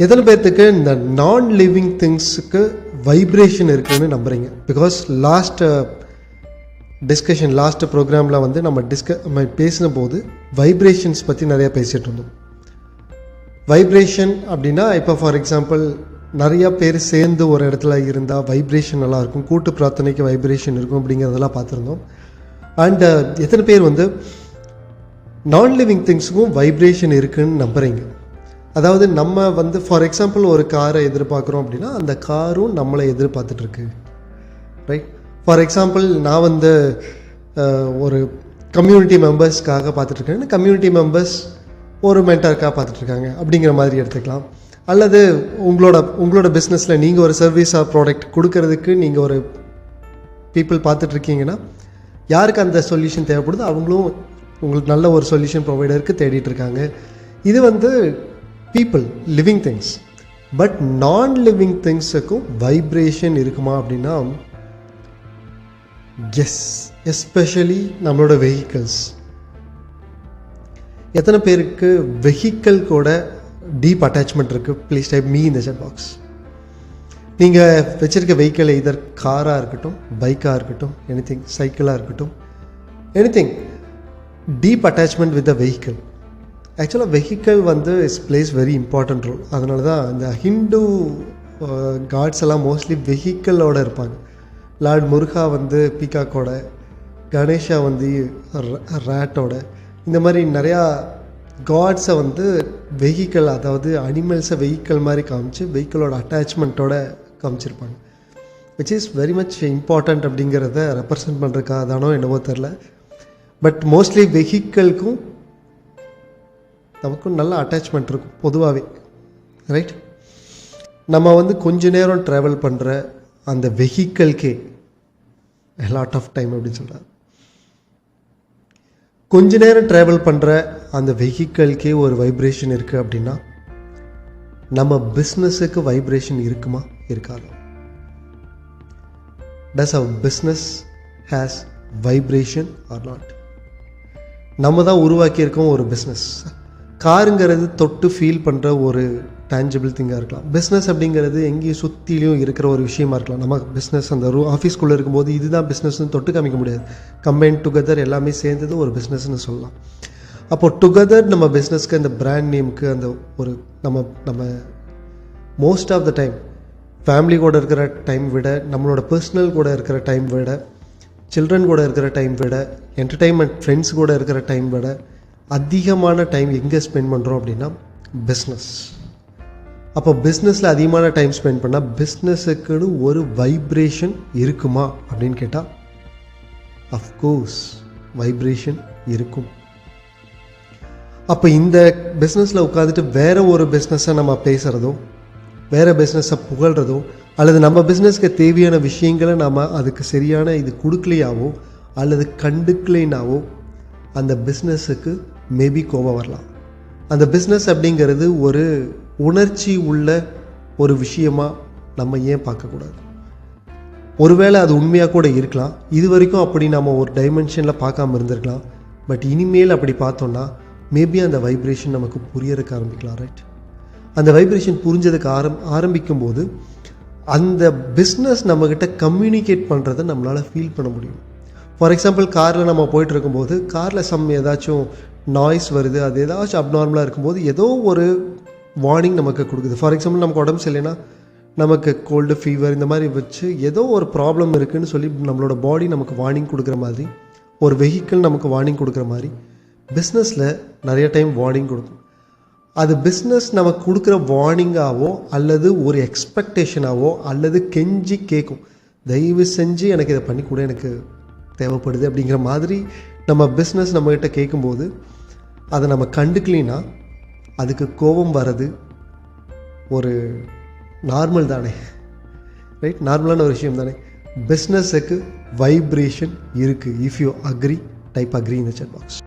எத்தனை பேர்த்துக்கு இந்த நான் லிவிங் திங்ஸுக்கு வைப்ரேஷன் இருக்குதுன்னு நம்புகிறீங்க? பிகாஸ் லாஸ்ட் ப்ரோக்ராமில் வந்து நம்ம பேசின போது வைப்ரேஷன்ஸ் பற்றி நிறையா பேசிகிட்டு இருந்தோம். வைப்ரேஷன் அப்படின்னா இப்போ ஃபார் எக்ஸாம்பிள் நிறையா பேர் சேர்ந்து ஒரு இடத்துல இருந்தால் வைப்ரேஷன் நல்லாயிருக்கும், கூட்டு பிரார்த்தனைக்கு வைப்ரேஷன் இருக்கும் அப்படிங்கிறதெல்லாம் பார்த்துருந்தோம். அண்ட் எத்தனை பேர் வந்து நான் லிவிங் திங்ஸுக்கும் வைப்ரேஷன் இருக்குதுன்னு நம்புகிறீங்க? அதாவது நம்ம வந்து ஃபார் எக்ஸாம்பிள் ஒரு காரை எதிர்பார்க்குறோம் அப்படின்னா அந்த காரும் நம்மளை எதிர்பார்த்துட்ருக்கு, ரைட்? ஃபார் எக்ஸாம்பிள் நான் வந்து ஒரு கம்யூனிட்டி மெம்பர்ஸ்க்காக பார்த்துட்ருக்கேன், கம்யூனிட்டி மெம்பர்ஸ் ஒரு மென்டாருக்காக பார்த்துட்ருக்காங்க அப்படிங்கிற மாதிரி எடுத்துக்கலாம். அல்லது உங்களோட பிஸ்னஸில் நீங்கள் ஒரு சர்வீஸ் ஆர் ப்ராடக்ட் கொடுக்கறதுக்கு நீங்கள் ஒரு பீப்புள் பார்த்துட்ருக்கீங்கன்னா யாருக்கு அந்த சொல்யூஷன் தேவைப்படுதோ அவங்களும் உங்களுக்கு நல்ல ஒரு சொல்யூஷன் ப்ரொவைடருக்கு தேடிட்டுருக்காங்க. இது வந்து பீப்புள் லிவிங் திங்ஸ். பட் நான் லிவிங் திங்ஸுக்கும் வைப்ரேஷன் இருக்குமா அப்படின்னா எஸ், எஸ்பெஷலி நம்மளோட வெஹிக்கிள்ஸ். எத்தனை பேருக்கு வெஹிக்கிள் கூட டீப் அட்டாச்மெண்ட் இருக்குது? ப்ளீஸ் டைப் மீ இந்த செட் பாக்ஸ். நீங்கள் வச்சுருக்க வெஹிக்கிள் இதர் காராக இருக்கட்டும், பைக்காக இருக்கட்டும், எனிதிங், சைக்கிளாக இருக்கட்டும், anything, deep attachment with the vehicle. ஆக்சுவலாக வெஹிக்கிள் வந்து is plays very important role. அதனால தான் இந்த ஹிந்து காட்ஸ் எல்லாம் மோஸ்ட்லி வெஹிக்கிளோடு இருப்பாங்க. லார்ட் முருகா வந்து பீகாக்கோட, கணேஷா வந்து ரேட்டோட, இந்த மாதிரி நிறையா காட்ஸை வந்து வெஹிக்கிள், அதாவது அனிமல்ஸை வெஹிக்கிள் மாதிரி காமிச்சு வெஹிக்கிளோட அட்டாச்மெண்ட்டோட காமிச்சிருப்பாங்க. Which is very much important அப்படிங்கிறத ரெப்ரசன்ட் பண்ணுறதுக்காக தானோ என்னவோ தெரில. பட் மோஸ்ட்லி வெஹிக்கிள்க்கும் நமக்கும் நல்ல அட்டாச்மெண்ட் இருக்கும் பொதுவாகவே, ரைட்? நம்ம வந்து கொஞ்ச நேரம் ட்ராவல் பண்ணுற அந்த வெஹிக்கிள்கே லாட் ஆஃப் டைம் அப்படின்னு சொல்கிறார். கொஞ்ச நேரம் ட்ராவல் பண்ணுற அந்த வெஹிக்கிள்கே ஒரு வைப்ரேஷன் இருக்குது அப்படின்னா நம்ம பிஸ்னஸுக்கு வைப்ரேஷன் இருக்குமா இருக்காதா? Does our business has vibration or not? நம்ம தான் உருவாக்கியிருக்கோம் ஒரு பிஸ்னஸ். காருங்கிறது தொட்டு ஃபீல் பண்ணுற ஒரு டேஞ்சபிள் திங்காக இருக்கலாம். பிஸ்னஸ் அப்படிங்கிறது எங்கேயும் சுற்றிலையும் இருக்கிற ஒரு விஷயமா இருக்கலாம். நம்ம பிஸ்னஸ் அந்த ஆஃபீஸ்க்குள்ளே இருக்கும்போது இதுதான் பிஸ்னஸ்ன்னு தொட்டு காமிக்க முடியாது. கம்பைன் டுகெதர் எல்லாமே சேர்ந்தது ஒரு பிஸ்னஸ்ன்னு சொல்லலாம். அப்போது டுகெதர் நம்ம பிஸ்னஸ்க்கு அந்த பிராண்ட் நேமுக்கு அந்த ஒரு நம்ம most of the time family கூட இருக்கிற டைம் விட, நம்மளோட பர்சனல் கூட இருக்கிற டைம் விட, சில்ட்ரன் கூட இருக்கிற டைம் விட, என்டர்டெயின்மெண்ட் ஃப்ரெண்ட்ஸ் கூட இருக்கிற டைம் விட அதிகமான டைம் எங்கே ஸ்பெண்ட் பண்ணுறோம் அப்படின்னா பிஸ்னஸ். அப்போ பிஸ்னஸில் அதிகமான டைம் ஸ்பெண்ட் பண்ணால் பிஸ்னஸுக்குன்னு ஒரு வைப்ரேஷன் இருக்குமா அப்படின்னு கேட்டால் அஃப்கோர்ஸ் வைப்ரேஷன் இருக்கும். அப்போ இந்த பிஸ்னஸில் உட்காந்துட்டு வேறு ஒரு பிஸ்னஸை நம்ம பேசுகிறதோ, வேறு பிஸ்னஸை புகழ்கிறதோ, அல்லது நம்ம பிஸ்னஸ்க்கு தேவையான விஷயங்களை நம்ம அதுக்கு சரியான இது கொடுக்கலையாவோ அல்லது கண்டுக்கலைனாவோ அந்த பிஸ்னஸுக்கு மேபி கோபம் வரலாம். அந்த பிஸ்னஸ் அப்படிங்கிறது ஒரு உணர்ச்சி உள்ள ஒரு விஷயமாக நம்ம ஏன் பார்க்கக்கூடாது? ஒருவேளை அது உண்மையாக கூட இருக்கலாம். இது வரைக்கும் அப்படி நம்ம ஒரு டைமென்ஷனில் பார்க்காம இருந்திருக்கலாம். பட் இனிமேல் அப்படி பார்த்தோன்னா மேபி அந்த வைப்ரேஷன் நமக்கு புரியறதுக்கு ஆரம்பிக்கலாம், ரைட்? அந்த வைப்ரேஷன் புரிஞ்சதுக்கு ஆரம்பிக்கும் போது அந்த பிஸ்னஸ் நம்மக்கிட்ட கம்யூனிகேட் பண்ணுறதை நம்மளால் ஃபீல் பண்ண முடியும். ஃபார் எக்ஸாம்பிள் காரில் நம்ம போயிட்டு இருக்கும்போது காரில் ஏதாச்சும் நாய்ஸ் வருது, அது ஏதாச்சும் அப்நார்மலாக இருக்கும்போது ஏதோ ஒரு வார்னிங் நமக்கு கொடுக்குது. ஃபார் எக்ஸாம்பிள் நமக்கு உடம்பு சரியில்லைன்னா நமக்கு கோல்டு, ஃபீவர் இந்த மாதிரி வச்சு ஏதோ ஒரு ப்ராப்ளம் இருக்குதுன்னு சொல்லி நம்மளோட பாடி நமக்கு வார்னிங் கொடுக்குற மாதிரி, ஒரு வெஹிக்கிள் நமக்கு வார்னிங் கொடுக்குற மாதிரி பிஸ்னஸில் நிறைய டைம் வார்னிங் கொடுக்கும். அது பிஸ்னஸ் நமக்கு கொடுக்குற வார்னிங்காவோ அல்லது ஒரு எக்ஸ்பெக்டேஷனாவோ அல்லது கெஞ்சி கேட்கும், தயவு செஞ்சு எனக்கு இதை பண்ணி கூட, எனக்கு தேவைப்படுது அப்படிங்கிற மாதிரி நம்ம பிஸ்னஸ் நம்மகிட்ட கேட்கும்போது அதை நம்ம கண்டுக்கலினா அதுக்கு கோபம் வர்றது ஒரு நார்மல் தானே, ரைட்? நார்மலான ஒரு விஷயம் தானே. பிஸ்னஸுக்கு வைப்ரேஷன் இருக்குது. If you agree, type agree in the chat box.